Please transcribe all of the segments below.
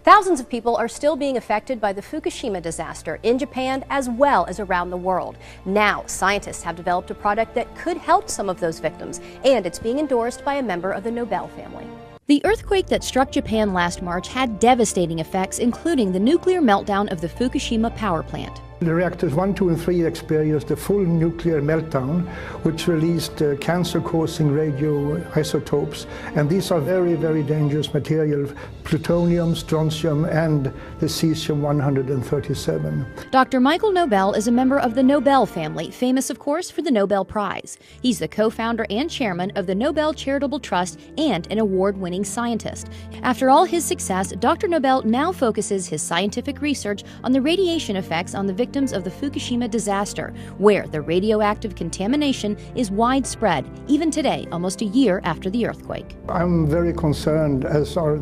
Thousands of people are still being affected by the Fukushima disaster in Japan as well as around the world. Now, scientists have developed a product that could help some of those victims, and it's being endorsed by a member of the Nobel family. The earthquake that struck Japan last March had devastating effects, including the nuclear meltdown of the Fukushima power plant. The reactors 1, 2, and 3 experienced a full nuclear meltdown, which released cancer-causing radioisotopes. And these are very, very dangerous materials: plutonium, strontium, and the cesium-137. Dr. Michael Nobel is a member of the Nobel family, famous, of course, for the Nobel Prize. He's the co-founder and chairman of the Nobel Charitable Trust and an award-winning scientist. After all his success, Dr. Nobel now focuses his scientific research on the radiation effects on the victims of the Fukushima disaster, where the radioactive contamination is widespread, even today, almost a year after the earthquake. I'm very concerned, as are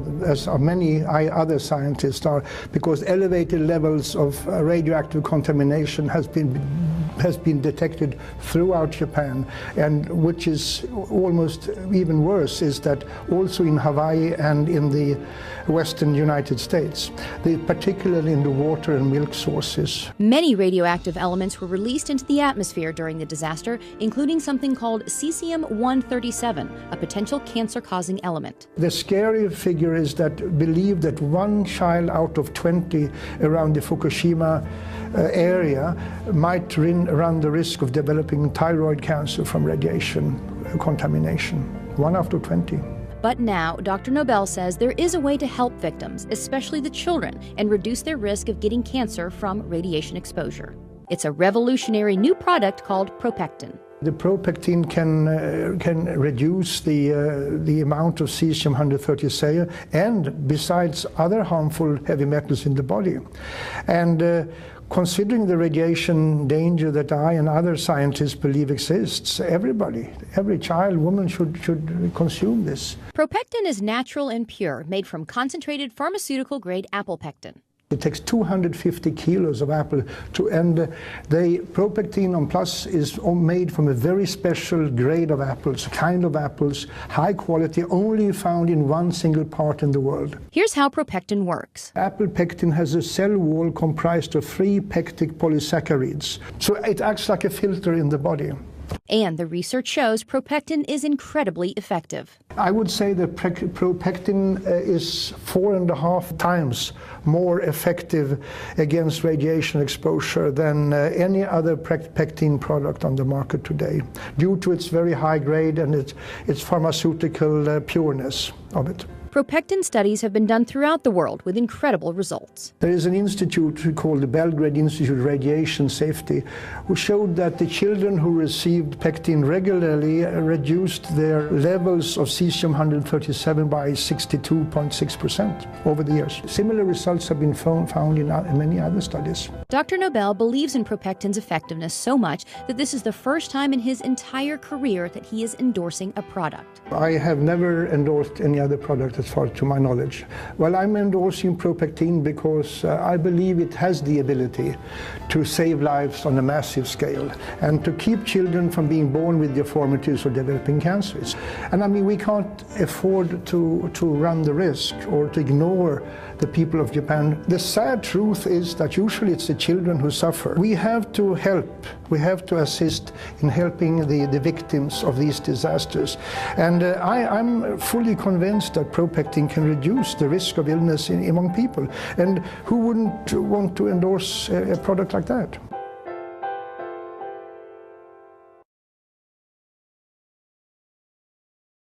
many other scientists are, because elevated levels of radioactive contamination has been detected throughout Japan, and which is almost even worse is that also in Hawaii and in the western United States, particularly in the water and milk sources. Many radioactive elements were released into the atmosphere during the disaster, including something called cesium-137, a potential cancer-causing element. The scary figure is that believe that 1 child out of 20 around the Fukushima area might run the risk of developing thyroid cancer from radiation contamination. 1 out of 20. But now, Dr. Nobel says there is a way to help victims, especially the children, and reduce their risk of getting cancer from radiation exposure. It's a revolutionary new product called Propectin. The Propectin can reduce the amount of cesium-137 and besides other harmful heavy metals in the body. And considering the radiation danger that I and other scientists believe exists, every child, woman should consume this. Propectin is natural and pure, made from concentrated pharmaceutical-grade apple pectin. It takes 250 kilos of apple and the Propectin on Plus is made from a very special grade of apples, kind of apples, high quality, only found in one single part in the world. Here's how Propectin works. Apple pectin has a cell wall comprised of 3 pectic polysaccharides, so it acts like a filter in the body. And the research shows Propectin is incredibly effective. I would say that Propectin is 4.5 times more effective against radiation exposure than any other pectin product on the market today, due to its very high grade and its pharmaceutical pureness of it. Propectin studies have been done throughout the world with incredible results. There is an institute called the Belgrade Institute of Radiation Safety, who showed that the children who received pectin regularly reduced their levels of cesium-137 by 62.6% over the years. Similar results have been found in many other studies. Dr. Nobel believes in Propectin's effectiveness so much that this is the first time in his entire career that he is endorsing a product. I have never endorsed any other product as far to my knowledge. Well, I'm endorsing Propectin because I believe it has the ability to save lives on a massive scale and to keep children from being born with deformities or developing cancers. And I mean, we can't afford to run the risk or to ignore the people of Japan. The sad truth is that usually it's the children who suffer. We have to help, we have to assist in helping the victims of these disasters. And I'm fully convinced that Propectin can reduce the risk of illness among people. And who wouldn't want to endorse a product like that?